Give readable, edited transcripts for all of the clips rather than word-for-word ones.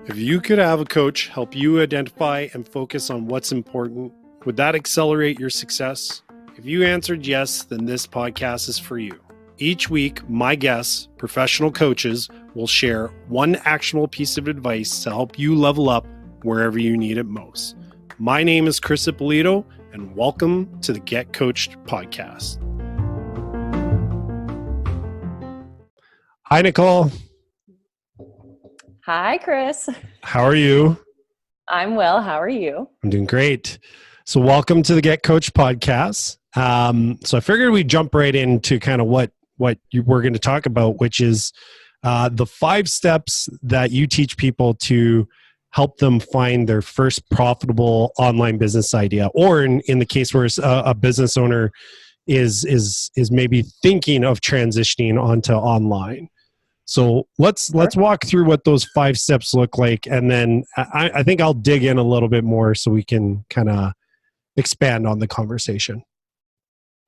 If you could have a coach help you identify and focus on what's important, would that accelerate your success? If you answered yes, then this podcast is for you. Each week, my guests, professional coaches, will share one actionable piece of advice to help you level up wherever you need it most. My name is Chris Ippolito, and welcome to the Get Coached podcast. Hi, Nicole. Hi, Chris. How are you? I'm well. How are you? I'm doing great. So welcome to the Get Coached podcast. So I figured we'd jump right into kind of what we're going to talk about, which is the 5 steps that you teach people to help them find their first profitable online business idea, or in the case where a business owner is maybe thinking of transitioning onto online. So let's walk through what those 5 steps look like, and then I think I'll dig in a little bit more so we can kind of expand on the conversation.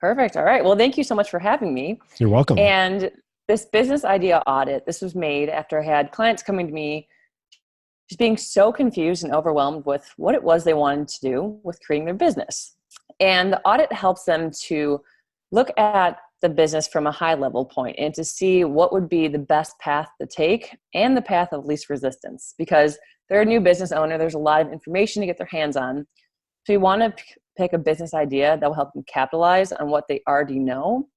Perfect. All right. Well, thank you so much for having me. You're welcome. And this business idea audit, this was made after I had clients coming to me just being so confused and overwhelmed with what it was they wanted to do with creating their business. And the audit helps them to look at the business from a high level point and to see what would be the best path to take and the path of least resistance, because they're a new business owner. There's a lot of information to get their hands on. So you want to pick a business idea that will help them capitalize on what they already know,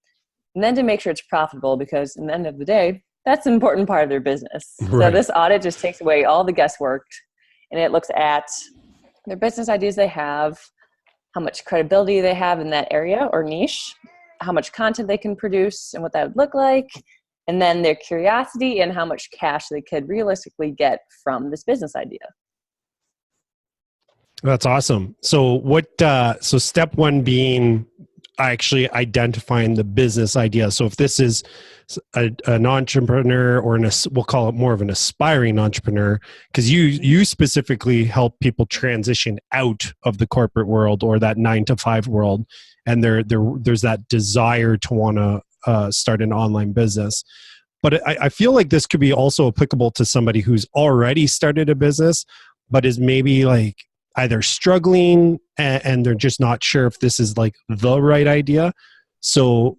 and then to make sure it's profitable, because in the end of the day, that's an important part of their business. Right. So this audit just takes away all the guesswork, and it looks at their business ideas they have, how much credibility they have in that area or niche, how much content they can produce and what that would look like, and then their curiosity and how much cash they could realistically get from this business idea. That's awesome. So so step 1 being actually identifying the business idea. So if this is an entrepreneur, or we'll call it more of an aspiring entrepreneur, because you specifically help people transition out of the corporate world or that 9-to-5 world, and there's that desire to want to start an online business. But I feel like this could be also applicable to somebody who's already started a business, but is maybe like either struggling and they're just not sure if this is like the right idea. So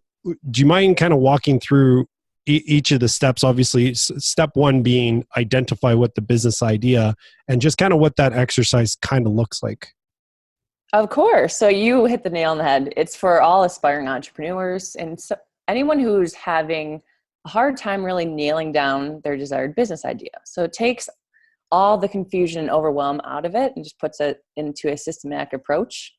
do you mind kind of walking through each of the steps? Obviously, step 1 being identify what the business idea, and just kind of what that exercise kind of looks like. Of course. So you hit the nail on the head. It's for all aspiring entrepreneurs and anyone who's having a hard time really nailing down their desired business idea. So it takes all the confusion and overwhelm out of it and just puts it into a systematic approach.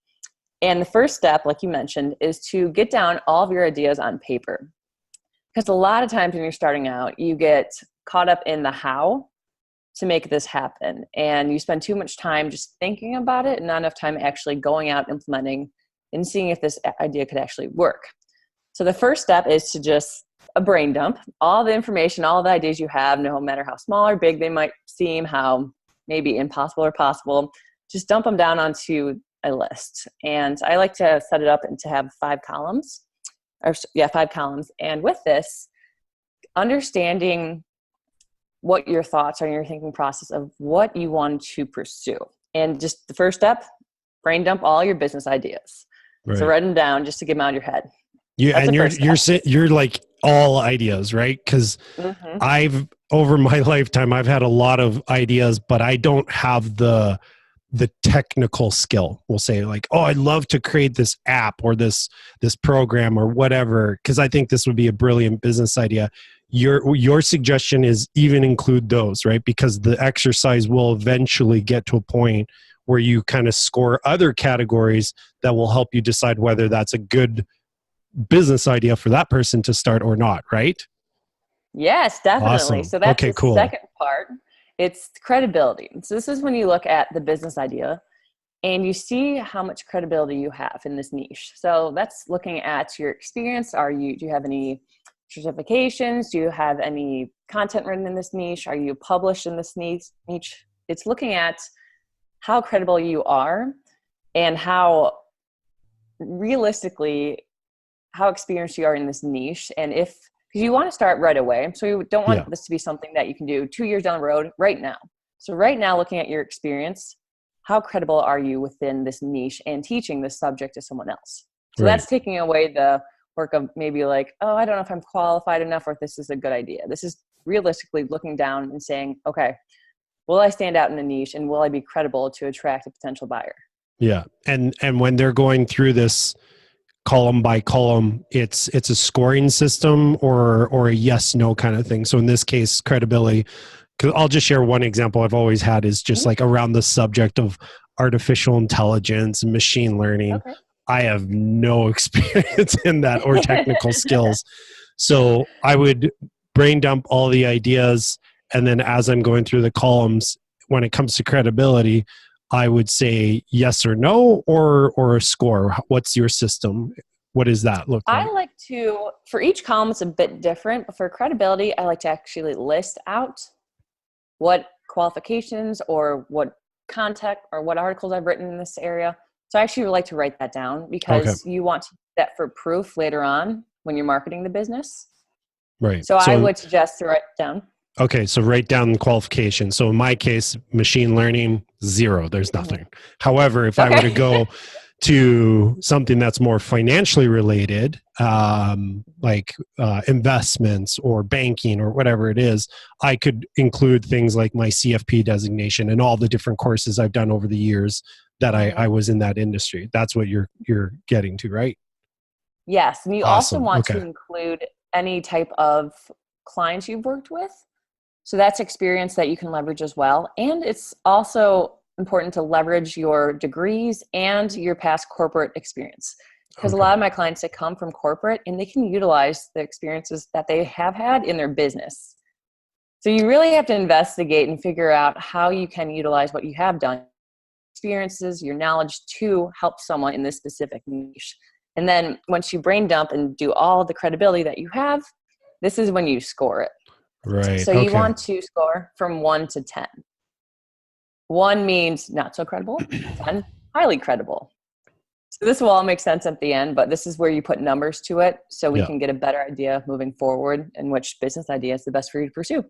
And the first step, like you mentioned, is to get down all of your ideas on paper. Because a lot of times when you're starting out, you get caught up in the how to make this happen. And you spend too much time just thinking about it and not enough time actually going out, implementing, and seeing if this idea could actually work. So the first step is to just a brain dump, all the information, all the ideas you have, no matter how small or big they might seem, how maybe impossible or possible, just dump them down onto a list. And I like to set it up and to have 5 columns. 5 columns. And with this, understanding what your thoughts are in your thinking process of what you want to pursue. And just the first step, brain dump all your business ideas. Right. So write them down just to get them out of your head. You're like all ideas, right? Because I've over my lifetime, I've had a lot of ideas, but I don't have the technical skill. We'll say like, oh, I'd love to create this app or this program or whatever, because I think this would be a brilliant business idea. Your suggestion is even include those, right? Because the exercise will eventually get to a point where you kind of score other categories that will help you decide whether that's a good business idea for that person to start or not, right? Yes, definitely. Awesome. So that's the cool. Second part. It's credibility. So this is when you look at the business idea and you see how much credibility you have in this niche. So that's looking at your experience. Do you have any certifications? Do you have any content written in this niche? Are you published in this niche? It's looking at how credible you are and how realistically, how experienced you are in this niche. And because you want to start right away. So you don't want this to be something that you can do 2 years down the road right now. So right now, looking at your experience, how credible are you within this niche and teaching this subject to someone else? So Right. that's taking away the work of maybe like, oh, I don't know if I'm qualified enough or if this is a good idea. This is realistically looking down and saying, okay, will I stand out in a niche and will I be credible to attract a potential buyer? Yeah. And when they're going through this column by column, it's a scoring system or a yes no kind of thing. So in this case, credibility. Because I'll just share one example I've always had is just Mhm. like around the subject of artificial intelligence and machine learning. Okay. I have no experience in that or technical skills. So I would brain dump all the ideas. And then as I'm going through the columns, when it comes to credibility, I would say yes or no or a score. What's your system? What does that look like? I like to, for each column, it's a bit different, but for credibility, I like to actually list out what qualifications or what content or what articles I've written in this area. So I actually would like to write that down Okay. because you want to use that for proof later on when you're marketing the business. Right. So I So would suggest to write it down. okay, so write down the qualification. So in my case, machine learning, 0. There's Mhm. nothing. However, if I were to Okay. go to something that's more financially related, like investments or banking or whatever it is, I could include things like my CFP designation and all the different courses I've done over the years that I Mhm. was in that industry. That's what you're getting to, right? Yes. And you also Awesome. want to Okay. include any type of clients you've worked with. So that's experience that you can leverage as well. And it's also important to leverage your degrees and your past corporate experience. Because a Okay. lot of my clients that come from corporate and they can utilize the experiences that they have had in their business. So you really have to investigate and figure out how you can utilize what you have done, experiences, your knowledge to help someone in this specific niche. And then once you brain dump and do all the credibility that you have, this is when you score it. Right. So you Okay. want to score from 1 to 10. 1 means not so credible, 10, highly credible. So this will all make sense at the end, but this is where you put numbers to it so we Yeah. can get a better idea moving forward and which business idea is the best for you to pursue.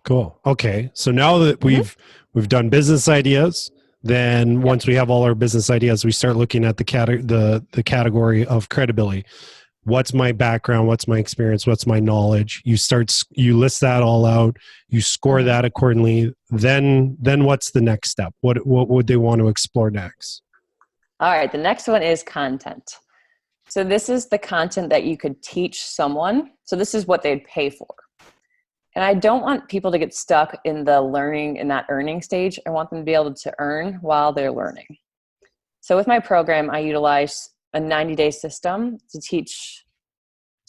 Cool. Okay. So now that Mm-hmm. we've done business ideas, then Yep. once we have all our business ideas, we start looking at the category of credibility. What's my background? What's my experience? What's my knowledge? You list that all out. You score Mm-hmm. that accordingly. Then what's the next step? What would they want to explore next? All right. The next one is content. So this is the content that you could teach someone. So this is what they'd pay for. And I don't want people to get stuck in the learning and not earning stage. I want them to be able to earn while they're learning. So with my program, I utilize a 90-day system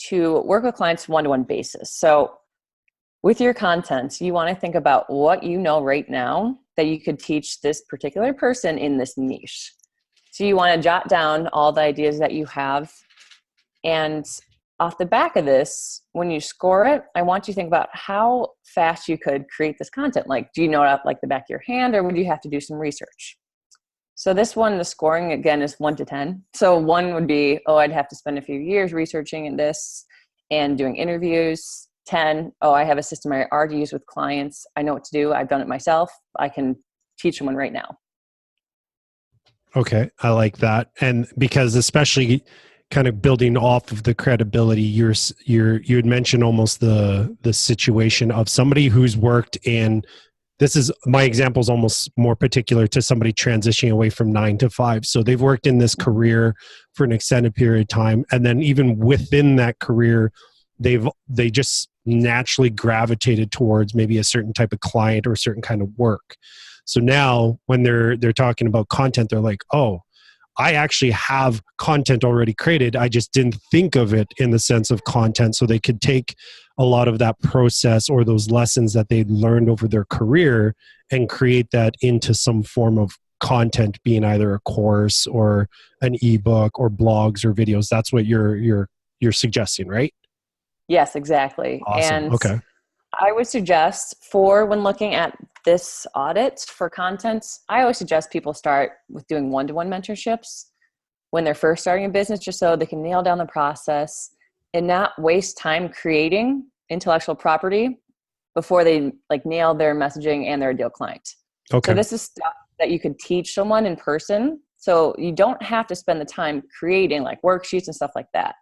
to work with clients one-to-one basis. So with your content, you want to think about what you know right now that you could teach this particular person in this niche. So you want to jot down all the ideas that you have. And off the back of this, when you score it, I want you to think about how fast you could create this content. Like, do you know it up like the back of your hand, or would you have to do some research? So this one, the scoring again is 1 to 10. So 1 would be, oh, I'd have to spend a few years researching this and doing interviews. 10, oh, I have a system I already use with clients. I know what to do. I've done it myself. I can teach someone right now. Okay, I like that, and because especially kind of building off of the credibility, you had mentioned almost the situation of somebody who's worked in. This is my example is almost more particular to somebody transitioning away from 9 to 5. So they've worked in this career for an extended period of time, and then even within that career, they just naturally gravitated towards maybe a certain type of client or a certain kind of work. So now when they're talking about content, they're like, oh, I actually have content already created. I just didn't think of it in the sense of content. So they could take a lot of that process or those lessons that they learned over their career and create that into some form of content, being either a course or an ebook or blogs or videos. That's what you're suggesting, right? Yes, exactly. Awesome. And Okay. I would suggest for when looking at this audit for content, I always suggest people start with doing one-to-one mentorships when they're first starting a business, just so they can nail down the process and not waste time creating intellectual property before they like nail their messaging and their ideal client. So Okay. this is stuff that you could teach someone in person. So you don't have to spend the time creating like worksheets and stuff like that.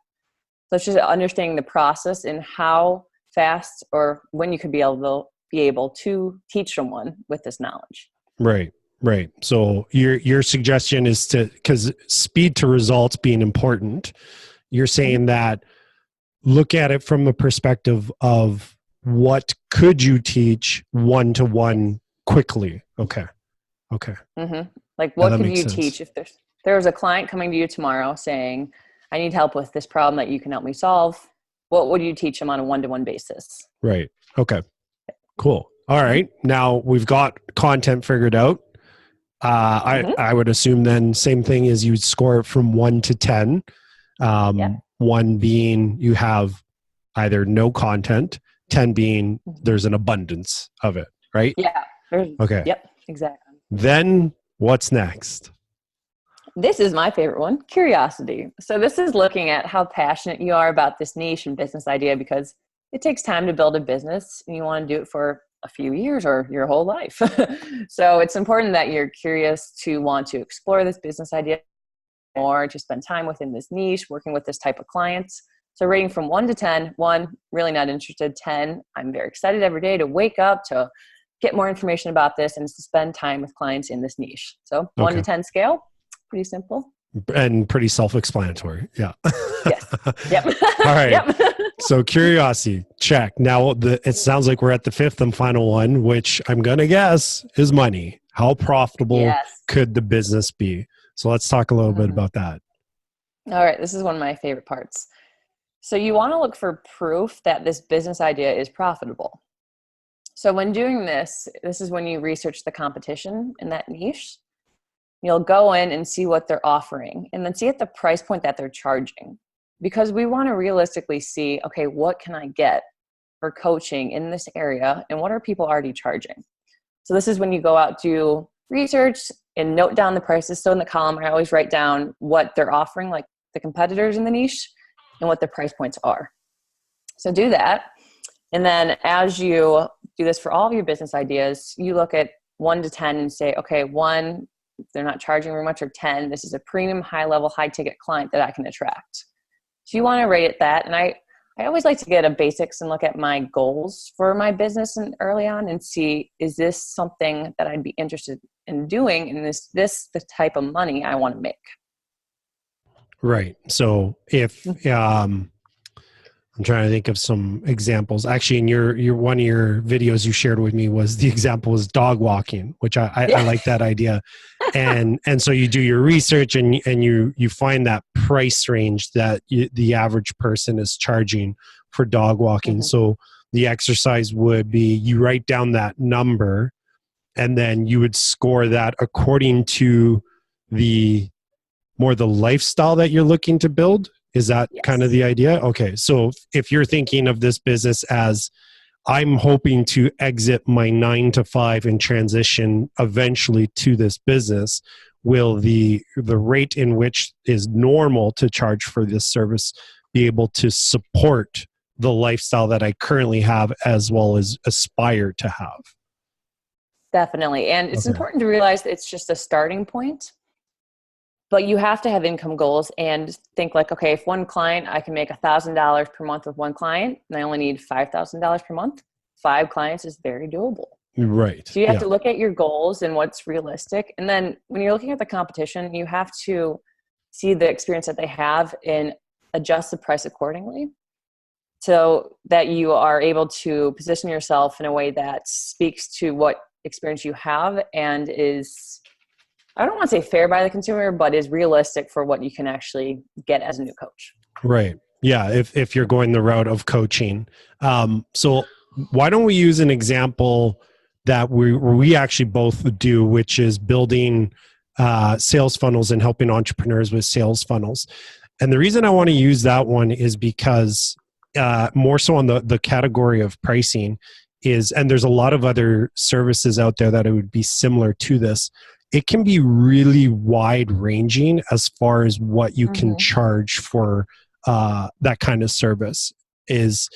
So it's just understanding the process and how fast or when you could be able to teach someone with this knowledge. Right. Right. So your suggestion is to, because speed to results being important, you're saying that look at it from the perspective of what could you teach one to one quickly. Okay. Okay. Mm-hmm. Like Yeah, what that could makes you sense. teach if there was a client coming to you tomorrow saying, I need help with this problem that you can help me solve. What would you teach them on a one-to-one basis? Right. Okay. Cool. All right. Now we've got content figured out. Mm-hmm. I would assume then same thing is you'd score it from 1 to 10. Yeah. 1 being you have either no content, 10 being there's an abundance of it, right? Yeah. Okay. Yep. Exactly. Then what's next? This is my favorite one, curiosity. So this is looking at how passionate you are about this niche and business idea, because it takes time to build a business and you want to do it for a few years or your whole life. So it's important that you're curious to want to explore this business idea more, to spend time within this niche, working with this type of clients. So rating from 1 to 10, 1, really not interested. 10, I'm very excited every day to wake up, to get more information about this and to spend time with clients in this niche. So 1 to Okay. 10 scale, pretty simple. And pretty self-explanatory. Yeah. Yes. Yep. All right. Yep. So curiosity, check. Now it sounds like we're at the fifth and final one, which I'm going to guess is money. How profitable Yes. could the business be? So let's talk a little bit Mhm. about that. All right. This is one of my favorite parts. So you want to look for proof that this business idea is profitable. So when doing this, this is when you research the competition in that niche. You'll go in and see what they're offering and then see at the price point that they're charging. Because we want to realistically see, okay, what can I get for coaching in this area and what are people already charging? So this is when you go out, do research and note down the prices. So in the column, I always write down what they're offering, like the competitors in the niche, and what the price points are. So do that. And then as you do this for all of your business ideas, you look at 1 to 10 and say, okay, 1, they're not charging very much, or 10, this is a premium, high level, high ticket client that I can attract. So you want to rate it that. And I always like to get a basics and look at my goals for my business and early on and see, is this something that I'd be interested in doing? And is this the type of money I want to make? Right. So if I'm trying to think of some examples. Actually, in your one of your videos you shared with me was the example was dog walking, which I Yeah. like that idea. And so you do your research and you find that price range that the average person is charging for dog walking. Mhm. So the exercise would be you write down that number and then you would score that according to the more the lifestyle that you're looking to build. Is that kind of Yes. the idea? Okay. So if you're thinking of this business as I'm hoping to exit my 9 to 5 and transition eventually to this business, will the rate in which is normal to charge for this service be able to support the lifestyle that I currently have as well as aspire to have? Definitely. And it's Okay. important to realize that it's just a starting point, but you have to have income goals and think like, okay, if one client, I can make $1,000 per month with one client and I only need $5,000 per month, 5 clients is very doable. Right. So you have Yeah. to look at your goals and what's realistic. And then when you're looking at the competition, you have to see the experience that they have and adjust the price accordingly so that you are able to position yourself in a way that speaks to what experience you have and is, I don't want to say fair by the consumer, but is realistic for what you can actually get as a new coach. Right. Yeah. If you're going the route of coaching. So why don't we use an example that we actually both do, which is building sales funnels and helping entrepreneurs with sales funnels. And the reason I want to use that one is because more so on the category of pricing is, and there's a lot of other services out there that it would be similar to this. It can be really wide ranging as far as what you can Mm-hmm. charge for that kind of service is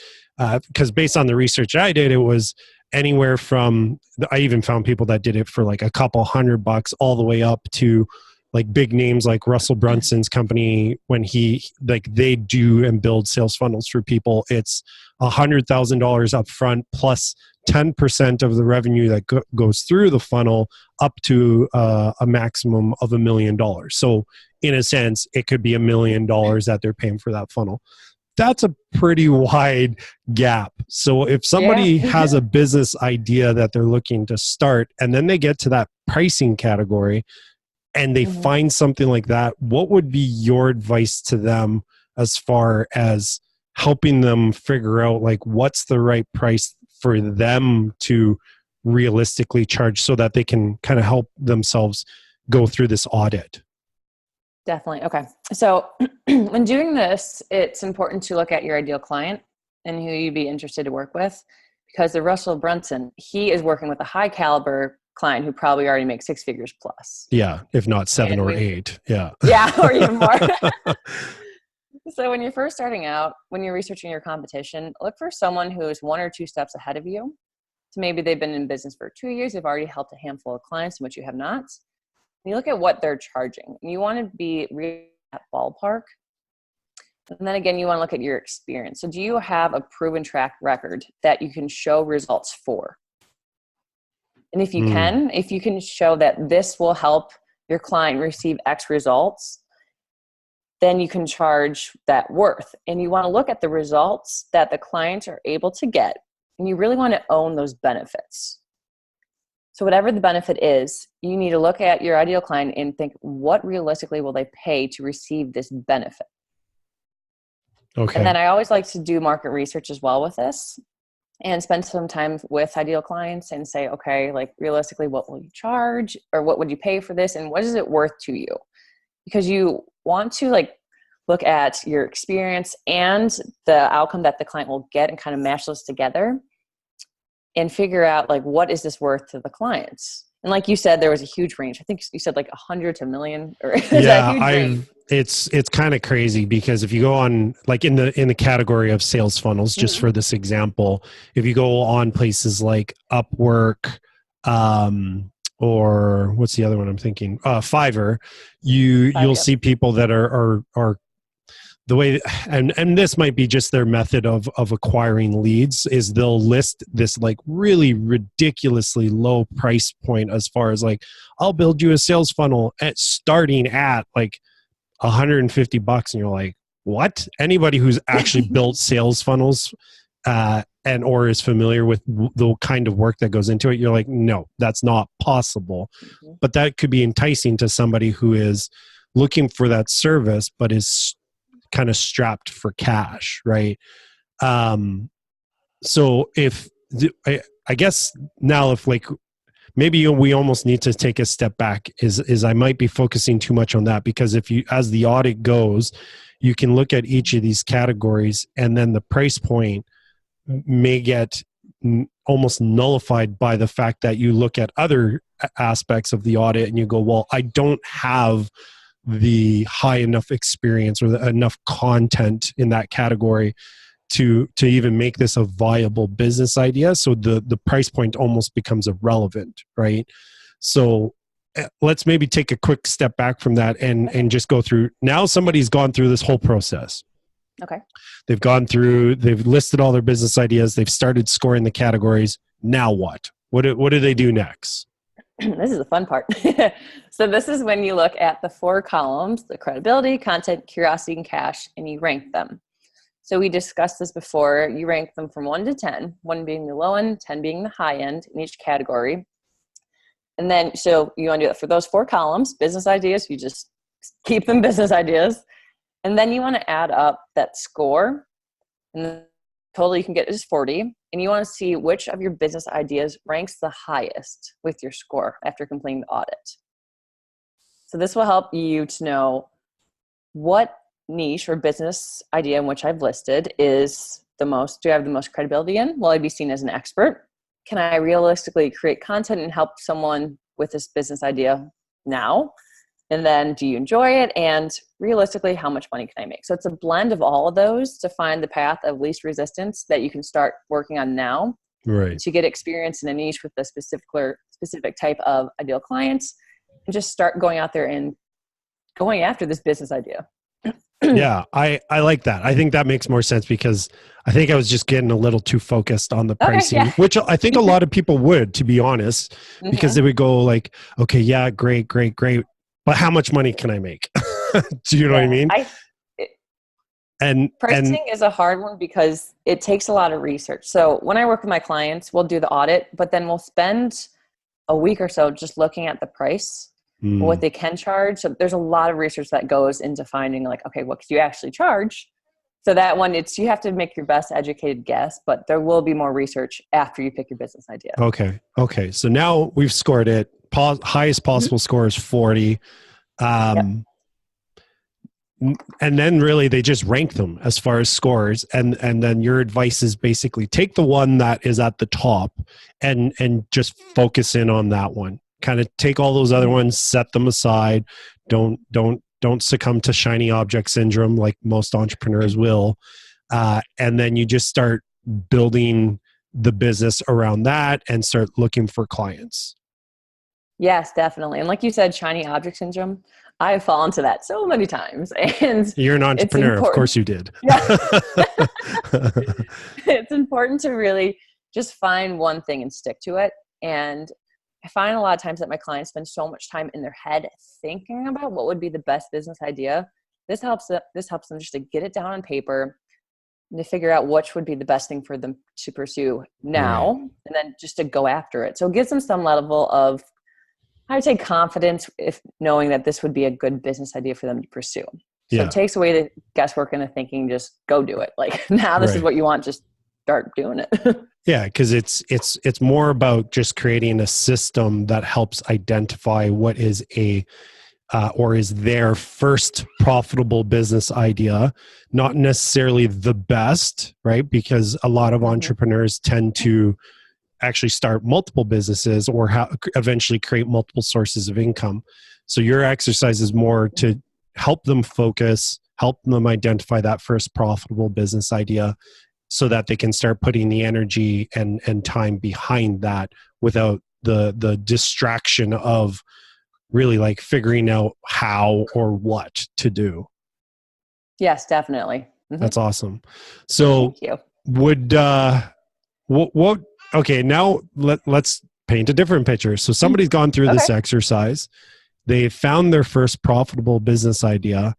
because based on the research I did, it was anywhere from, I even found people that did it for like a couple $100 all the way up to like big names like Russell Brunson's company, when he, like, they do and build sales funnels for people. It's $100,000 up front plus 10% of the revenue that goes through the funnel up to a maximum of $1 million. So in a sense, it could be $1 million that they're paying for that funnel. That's a pretty wide gap. So if somebody Yeah. has a business idea that they're looking to start, and then they get to that pricing category and they Mhm. find something like that, what would be your advice to them as far as helping them figure out like what's the right price for them to realistically charge so that they can kind of help themselves go through this audit? Definitely. Okay. So when doing this, it's important to look at your ideal client and who you'd be interested to work with, because the Russell Brunson, he is working with a high caliber client who probably already makes six figures plus. Yeah, if not seven And or eight. Yeah. yeah, or even more. So when you're first starting out, when you're researching your competition, look for someone who is one or two steps ahead of you. So maybe they've been in business for 2 years. They've already helped a handful of clients in which you have not. You look at what they're charging. You want to be really at ballpark. And then again, you want to look at your experience. So do you have a proven track record that you can show results for? And if Mm, you can show that this will help your client receive X results, then you can charge that worth. And you want to look at the results that the clients are able to get. And you really want to own those benefits. So whatever the benefit is, you need to look at your ideal client and think, what realistically will they pay to receive this benefit? And okay. then I always like to do market research as well with this and spend some time with ideal clients and say, okay, like realistically, what will you charge, or what would you pay for this? And what is it worth to you? Because you want to like look at your experience and the outcome that the client will get and kind of mash those together and figure out like, what is this worth to the clients? And like you said, there was a huge range. I think you said like 100 to a million, or is that a Yeah, huge range? it's kind of crazy because if you go on like in the category of sales funnels, just Mm-hmm. for this example, if you go on places like Upwork, or what's the other one I'm thinking? Fiverr, Five, you'll yep. see people that are the way, and this might be just their method of acquiring leads, is they'll list this like really ridiculously low price point as far as like, I'll build you a sales funnel at starting at like $150, and you're like, what? Anybody who's actually built sales funnels and or is familiar with the kind of work that goes into it, you're like, no, that's not possible. Mm-hmm. But that could be enticing to somebody who is looking for that service but is kind of strapped for cash, right? Um, so if I guess now, if like maybe we almost need to take a step back, is I might be focusing too much on that, because if you, as the audit goes, you can look at each of these categories and then the price point may get almost nullified by the fact that you look at other aspects of the audit and you go, well, I don't have the high enough experience or enough content in that category to even make this a viable business idea. So the price point almost becomes irrelevant, right? So let's maybe take a quick step back from that and just go through. Now somebody's gone through this whole process. Okay. They've gone through, they've listed all their business ideas, they've started scoring the categories. Now what? What do they do next? This is the fun part. So this is when you look at the 4 columns: the credibility, content, curiosity, and cash, and you rank them. So we discussed this before. You rank them from 1 to 10, 1 being the low end, 10 being the high end in each category. And then, so you want to do that for those 4 columns: business ideas, you just keep them business ideas. And then you want to add up that score, and the total you can get is 40. And you want to see which of your business ideas ranks the highest with your score after completing the audit. So this will help you to know what niche or business idea in which I've listed is the most, do I have the most credibility in? Will I be seen as an expert? Can I realistically create content and help someone with this business idea now? And then, do you enjoy it? And realistically, how much money can I make? So it's a blend of all of those to find the path of least resistance that you can start working on now Right. to get experience in a niche with a specific type of ideal clients, and just start going out there and going after this business idea. Yeah, I like that. I think that makes more sense because I think I was just getting a little too focused on the Okay, pricing, yeah. which I think a lot of people would, to be honest, because they would go like, okay, yeah, great, great, great, but how much money can I make? Do you know what I Yeah. mean? And Pricing is a hard one because it takes a lot of research. So when I work with my clients, we'll do the audit, but then we'll spend a week or so just looking at the price, what they can charge. So there's a lot of research that goes into finding like, okay, what could you actually charge? So that one, you have to make your best educated guess, but there will be more research after you pick your business idea. okay. So now we've scored it. Highest possible score is 40. Yep. And then really they just rank them as far as scores, and then your advice is basically take the one that is at the top and just focus in on that one. Kind of take all those other ones, set them aside. Don't succumb to shiny object syndrome like most entrepreneurs will, and then you just start building the business around that and start looking for clients. Yes, definitely. And like you said, shiny object syndrome, I've fallen to that so many times. And You're an it's entrepreneur, of important. course you did. Yeah. It's important to really just find one thing and stick to it. And I find a lot of times that my clients spend so much time in their head thinking about what would be the best business idea. This helps them just to get it down on paper and to figure out which would be the best thing for them to pursue now, Right. and then just to go after it. So it gives them some level of, I would say, confidence, if knowing that this would be a good business idea for them to pursue. So Yeah. it takes away the guesswork and the thinking, just go do it. Like, now this is Right. what you want, just start doing it. Yeah, because it's more about just creating a system that helps identify what is or is their first profitable business idea, not necessarily the best, right? Because a lot of entrepreneurs tend to actually start multiple businesses or eventually create multiple sources of income. So your exercise is more to help them focus, help them identify that first profitable business idea so that they can start putting the energy and time behind that without the distraction of really like figuring out how or what to do. Yes, definitely. That's awesome. So Thank you. would what okay, now let's paint a different picture. So somebody's gone through this Okay. exercise. They found their first profitable business idea.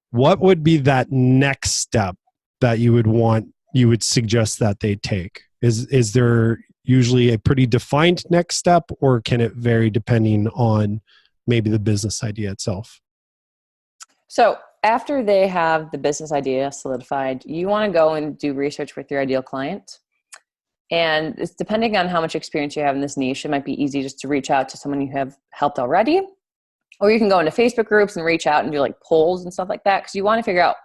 What would be that next step that you would suggest that they take? Is there usually a pretty defined next step, or can it vary depending on maybe the business idea itself? So after they have the business idea solidified, you want to go and do research with your ideal client. And it's depending on how much experience you have in this niche, it might be easy just to reach out to someone you have helped already. Or you can go into Facebook groups and reach out and do like polls and stuff like that. Because you want to figure out,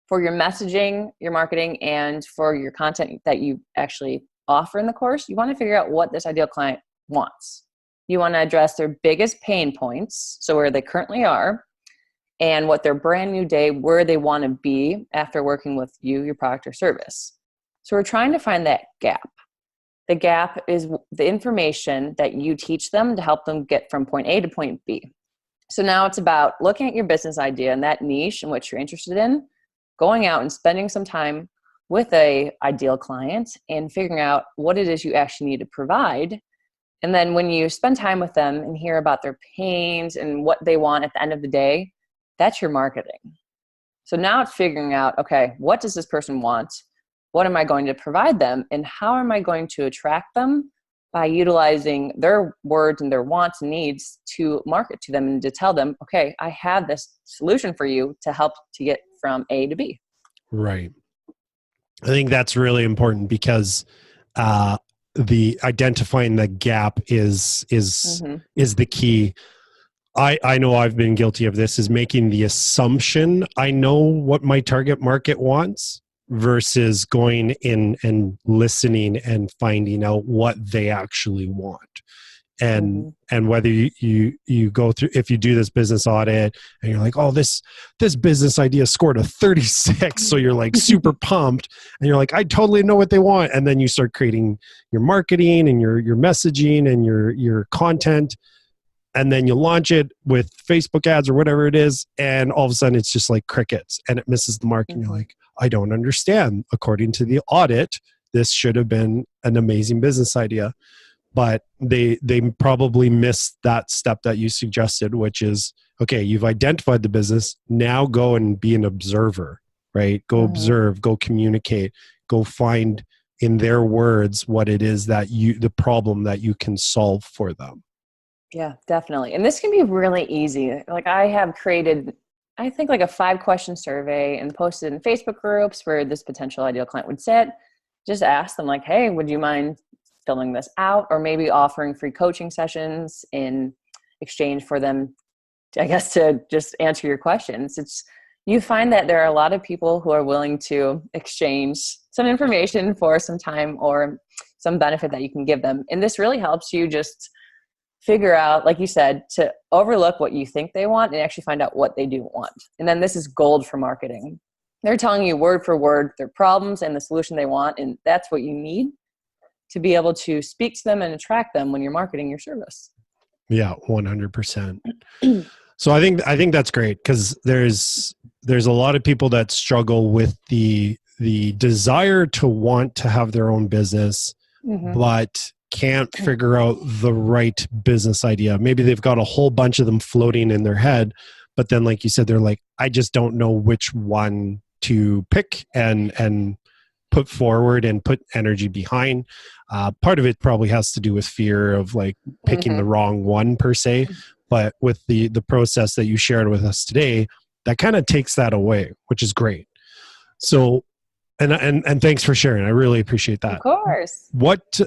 for your messaging, your marketing, and for your content that you actually offer in the course, you want to figure out what this ideal client wants. You want to address their biggest pain points, so where they currently are, and what their brand new day, where they want to be after working with you, your product or service. So we're trying to find that gap. The gap is the information that you teach them to help them get from point A to point B. So now it's about looking at your business idea and that niche in which you're interested in, going out and spending some time with a ideal client and figuring out what it is you actually need to provide. And then when you spend time with them and hear about their pains and what they want at the end of the day, that's your marketing. So now it's figuring out, okay, what does this person want? What am I going to provide them? And how am I going to attract them by utilizing their words and their wants and needs to market to them and to tell them, okay, I have this solution for you to help to get from A to B. Right. I think that's really important because the identifying the gap is the key. I know I've been guilty of this, is making the assumption I know what my target market wants versus going in and listening and finding out what they actually want. and Mm-hmm. and whether you go through, if you do this business audit and you're like, oh, this business idea scored a 36, so you're like super pumped and you're like, I totally know what they want, and then you start creating your marketing and your messaging and your content, and then you launch it with Facebook ads or whatever it is, and all of a sudden it's just like crickets and it misses the mark. And you're Mm-hmm. like, I don't understand. According to the audit, this should have been an amazing business idea. But they probably missed that step that you suggested, which is, okay, you've identified the business. Now go and be an observer, right? Go Mm-hmm. observe, go communicate, go find in their words what it is that the problem that you can solve for them. Yeah, definitely. And this can be really easy. Like I have created, I think like a 5-question survey and posted in Facebook groups where this potential ideal client would sit. Just ask them like, hey, would you mind filling this out? Or maybe offering free coaching sessions in exchange for them, I guess, to just answer your questions. You find that there are a lot of people who are willing to exchange some information for some time or some benefit that you can give them. And this really helps you just figure out, like you said, to overlook what you think they want and actually find out what they do want. And then this is gold for marketing. They're telling you word for word their problems and the solution they want. And that's what you need to be able to speak to them and attract them when you're marketing your service. Yeah, 100%. So I think that's great, because there's a lot of people that struggle with the desire to want to have their own business, Mm-hmm. but can't figure out the right business idea. Maybe they've got a whole bunch of them floating in their head, but then, like you said, they're like, I just don't know which one to pick and put forward and put energy behind. Part of it probably has to do with fear of like picking Mm-hmm. the wrong one per se, but with the process that you shared with us today, that kind of takes that away, which is great. So, and thanks for sharing. I really appreciate Of that. course. What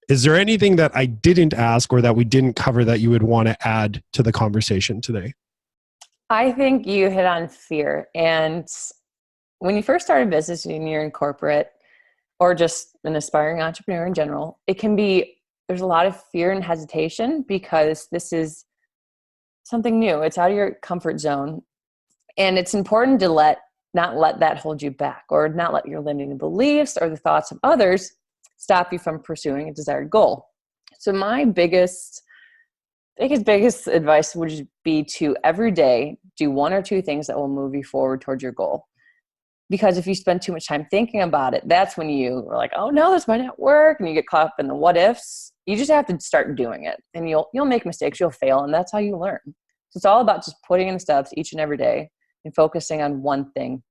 is there anything that I didn't ask or that we didn't cover that you would want to add to the conversation today? I think you hit on fear. And when you first start a business and you're in corporate or just an aspiring entrepreneur in general, there's a lot of fear and hesitation because this is something new. It's out of your comfort zone. And it's important to not let that hold you back, or not let your limiting beliefs or the thoughts of others stop you from pursuing a desired goal. So my biggest advice would just be to every day do 1 or 2 things that will move you forward towards your goal. Because if you spend too much time thinking about it, that's when you are like, oh no, this might not work, and you get caught up in the what ifs. You just have to start doing it, and you'll make mistakes, you'll fail, and that's how you learn. So it's all about just putting in the steps each and every day and focusing on one thing,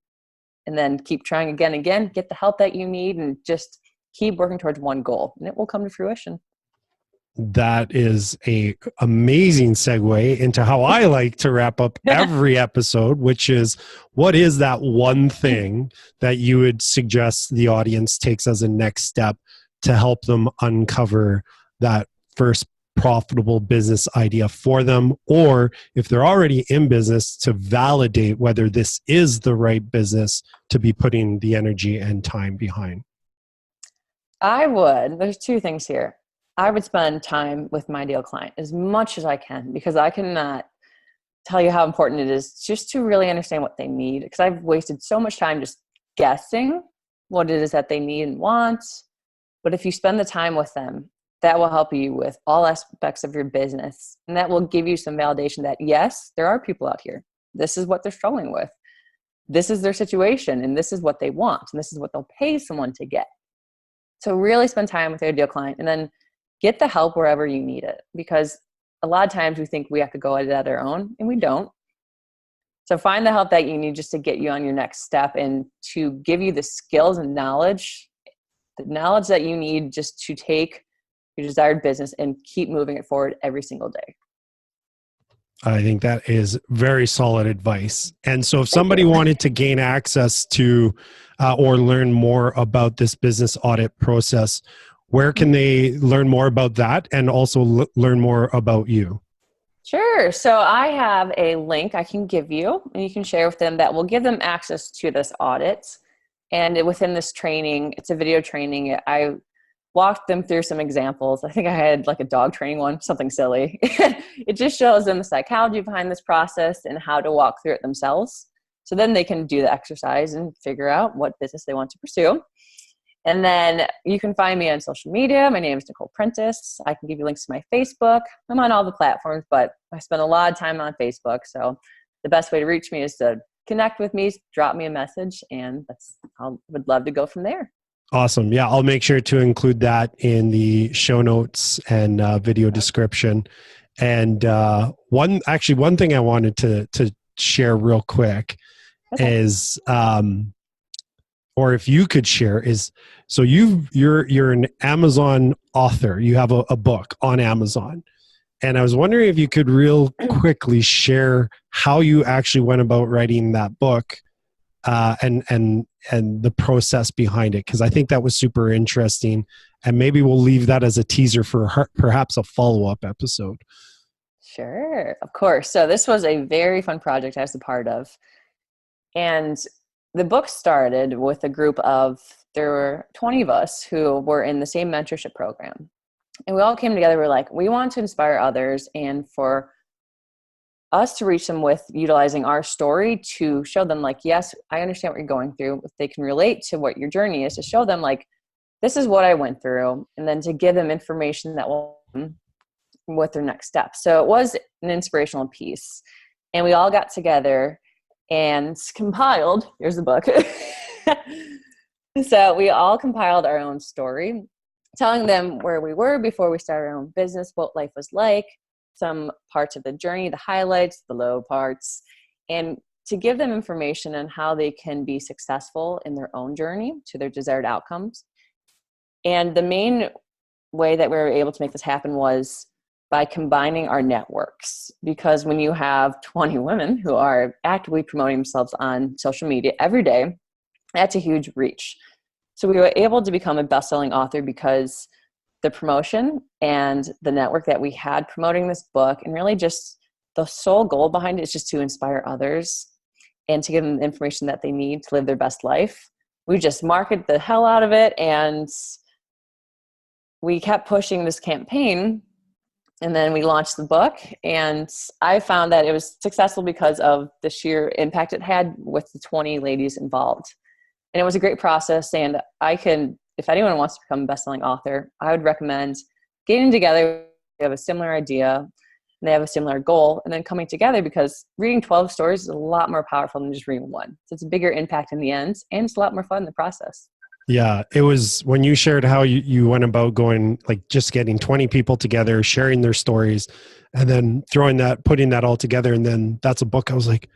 and then keep trying again and again, get the help that you need, and just keep working towards one goal, and it will come to fruition. That is a amazing segue into how I like to wrap up every episode, which is, what is that one thing that you would suggest the audience takes as a next step to help them uncover that first profitable business idea for them, or if they're already in business, to validate whether this is the right business to be putting the energy and time behind? There's 2 things here. I would spend time with my ideal client as much as I can, because I cannot tell you how important it is just to really understand what they need. Because I've wasted so much time just guessing what it is that they need and want. But if you spend the time with them, that will help you with all aspects of your business. And that will give you some validation that, yes, there are people out here. This is what they're struggling with. This is their situation, and this is what they want, and this is what they'll pay someone to get. So really spend time with your ideal client, and then get the help wherever you need it, because a lot of times we think we have to go at it on our own, and we don't. So find the help that you need just to get you on your next step and to give you the skills and knowledge that you need just to take your desired business and keep moving it forward every single day. I think that is very solid advice. And so if Thank somebody you. wanted to gain access to or learn more about this business audit process, where can they learn more about that and also learn more about you? Sure. So I have a link I can give you, and you can share with them, that will give them access to this audit. And within this training, it's a video training. I walked them through some examples. I think I had like a dog training one, something silly. It just shows them the psychology behind this process and how to walk through it themselves. So then they can do the exercise and figure out what business they want to pursue. And then you can find me on social media. My name is Nicole Prentice. I can give you links to my Facebook. I'm on all the platforms, but I spend a lot of time on Facebook. So the best way to reach me is to connect with me, drop me a message, and I would love to go from there. Awesome. Yeah, I'll make sure to include that in the show notes and video description. And one thing I wanted to share real quick is, or if you could share, is so you're an Amazon author. You have a book on Amazon, and I was wondering if you could real quickly share how you actually went about writing that book, and the process behind it, because I think that was super interesting, and maybe we'll leave that as a teaser for perhaps a follow-up episode. Sure, of course. So this was a very fun project I was a part of, and the book started with a group of, there were 20 of us who were in the same mentorship program, and we all came together. We're like, we want to inspire others, and for us to reach them with utilizing our story to show them like, yes, I understand what you're going through. If they can relate to what your journey is, to show them like, this is what I went through, and then to give them information that will with their next step. So it was an inspirational piece, and we all got together and compiled, here's the book. So we all compiled our own story, telling them where we were before we started our own business, what life was like, some parts of the journey, the highlights, the low parts, and to give them information on how they can be successful in their own journey to their desired outcomes. And the main way that we were able to make this happen was by combining our networks. Because when you have 20 women who are actively promoting themselves on social media every day, that's a huge reach. So we were able to become a best-selling author because the promotion and the network that we had promoting this book, and really just the sole goal behind it is just to inspire others and to give them the information that they need to live their best life. We just marketed the hell out of it, and we kept pushing this campaign, and then we launched the book, and I found that it was successful because of the sheer impact it had with the 20 ladies involved. And it was a great process, and if anyone wants to become a best-selling author, I would recommend getting together. They have a similar idea, and they have a similar goal, and then coming together, because reading 12 stories is a lot more powerful than just reading one. So it's a bigger impact in the end, and it's a lot more fun in the process. Yeah, it was when you shared how you went about going, like just getting 20 people together, sharing their stories, and then putting that all together, and then that's a book. I was like,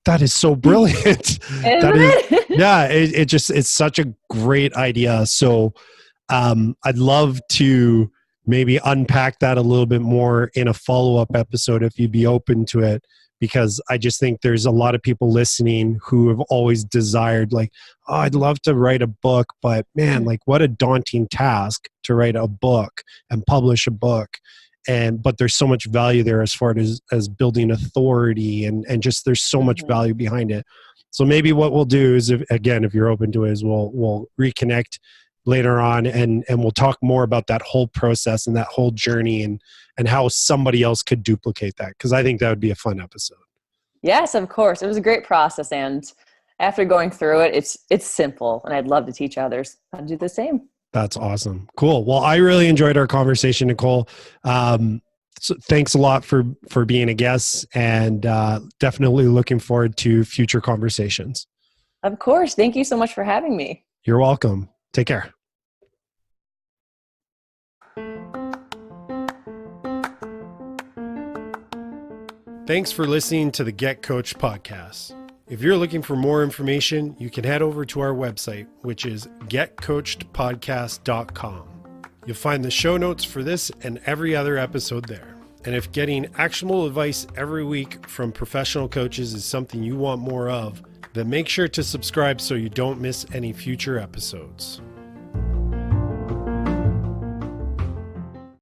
that is so brilliant. It's such a great idea. So I'd love to maybe unpack that a little bit more in a follow-up episode if you'd be open to it, because I just think there's a lot of people listening who have always desired, like, oh, I'd love to write a book, but man, like what a daunting task to write a book and publish a book. But there's so much value there as far as building authority, and just there's so much value behind it. So maybe what we'll do is, if you're open to it, is we'll reconnect later on, and we'll talk more about that whole process and that whole journey, and how somebody else could duplicate that, because I think that would be a fun episode. Yes, of course. It was a great process, and after going through it, it's simple, and I'd love to teach others how to do the same. That's awesome. Cool. Well, I really enjoyed our conversation, Nicole. So thanks a lot for being a guest, and definitely looking forward to future conversations. Of course. Thank you so much for having me. You're welcome. Take care. Thanks for listening to the Get Coached podcast. If you're looking for more information, you can head over to our website, which is getcoachedpodcast.com. You'll find the show notes for this and every other episode there. And if getting actionable advice every week from professional coaches is something you want more of, then make sure to subscribe so you don't miss any future episodes.